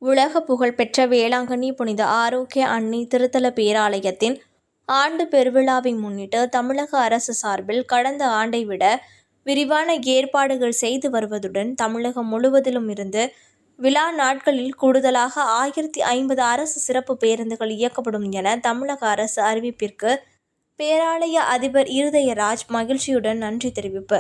உலக புகழ்பெற்ற வேளாங்கண்ணி புனித ஆரோக்கிய அன்னை திருத்தல பேராலயத்தின் ஆண்டு பெருவிழாவை முன்னிட்டு தமிழக அரசு சார்பில் கடந்த ஆண்டை விட விரிவான ஏற்பாடுகள் செய்து வருவதுடன் தமிழகம் முழுவதிலும் இருந்து விழா நாட்களில் கூடுதலாக 1050 அரசு சிறப்பு பேருந்துகள் இயக்கப்படும் என தமிழக அரசு அறிவிப்பிற்கு பேராலய அதிபர் இருதயராஜ் மகிழ்ச்சியுடன் நன்றி தெரிவிப்பு.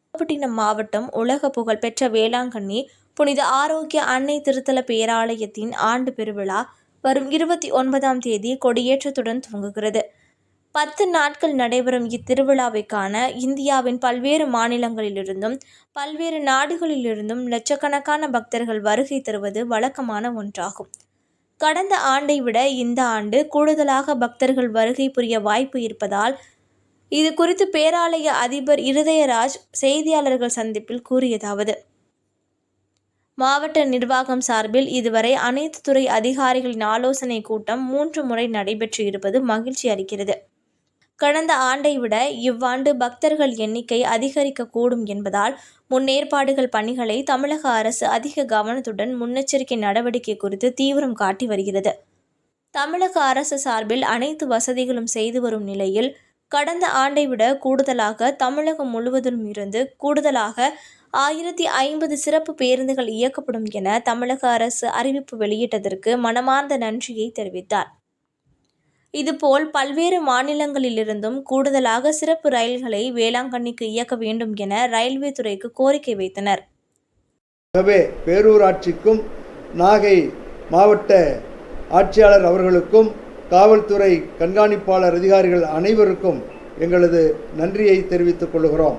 நாகப்பட்டினம் மாவட்டம் உலக புகழ்பெற்ற வேளாங்கண்ணி புனித ஆரோக்கிய அன்னை திருத்தல பேராலயத்தின் ஆண்டு பெருவிழா வரும் 29ஆம் தேதி கொடியேற்றத்துடன் துவங்குகிறது. 10 நாட்கள் நடைபெறும் இத்திருவிழாவை காண இந்தியாவின் பல்வேறு மாநிலங்களிலிருந்தும் பல்வேறு நாடுகளிலிருந்தும் லட்சக்கணக்கான பக்தர்கள் வருகை தருவது வழக்கமான ஒன்றாகும். கடந்த ஆண்டை விட இந்த ஆண்டு கூடுதலாக பக்தர்கள் வருகை புரிய வாய்ப்பு இருப்பதால் இது குறித்து பேராலய அதிபர் இருதயராஜ் செய்தியாளர்கள் சந்திப்பில் கூறியதாவது: மாவட்ட நிர்வாகம் சார்பில் இதுவரை அனைத்து துறை அதிகாரிகளின் ஆலோசனை கூட்டம் 3 முறை நடைபெற்று இருப்பது மகிழ்ச்சி அளிக்கிறது. கடந்த ஆண்டை விட இவ்வாண்டு பக்தர்கள் எண்ணிக்கை அதிகரிக்கக்கூடும் என்பதால் முன்னேற்பாடுகள் பணிகளை தமிழக அரசு அதிக கவனத்துடன் முன்னெச்சரிக்கை நடவடிக்கை குறித்து தீவிரம் காட்டி வருகிறது. தமிழக அரசு சார்பில் அனைத்து வசதிகளும் செய்து வரும் நிலையில் கடந்த ஆண்டை விட கூடுதலாக தமிழகம் முழுவதும் இருந்து கூடுதலாக 1050 சிறப்பு பேருந்துகள் இயக்கப்படும் என தமிழக அரசு அறிவிப்பு வெளியிட்டதற்கு மனமார்ந்த நன்றியை தெரிவித்தார். இதுபோல் பல்வேறு மாநிலங்களிலிருந்தும் கூடுதலாக சிறப்பு ரயில்களை வேளாங்கண்ணிக்கு இயக்க வேண்டும் என ரயில்வே துறைக்கு கோரிக்கை வைத்தனர். பேரூராட்சிக்கும் நாகை மாவட்ட ஆட்சியாளர் அவர்களுக்கும் காவல்துறை கண்காணிப்பாளர் அதிகாரிகள் அனைவருக்கும் எங்களது நன்றியை தெரிவித்துக் கொள்கிறோம்.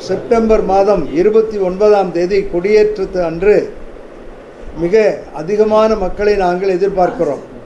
செப்டம்பர் மாதம் 29ஆம் தேதி கொடியேற்றத்து அன்று மிக அதிகமான மக்களை நாங்கள் எதிர்பார்க்கிறோம்.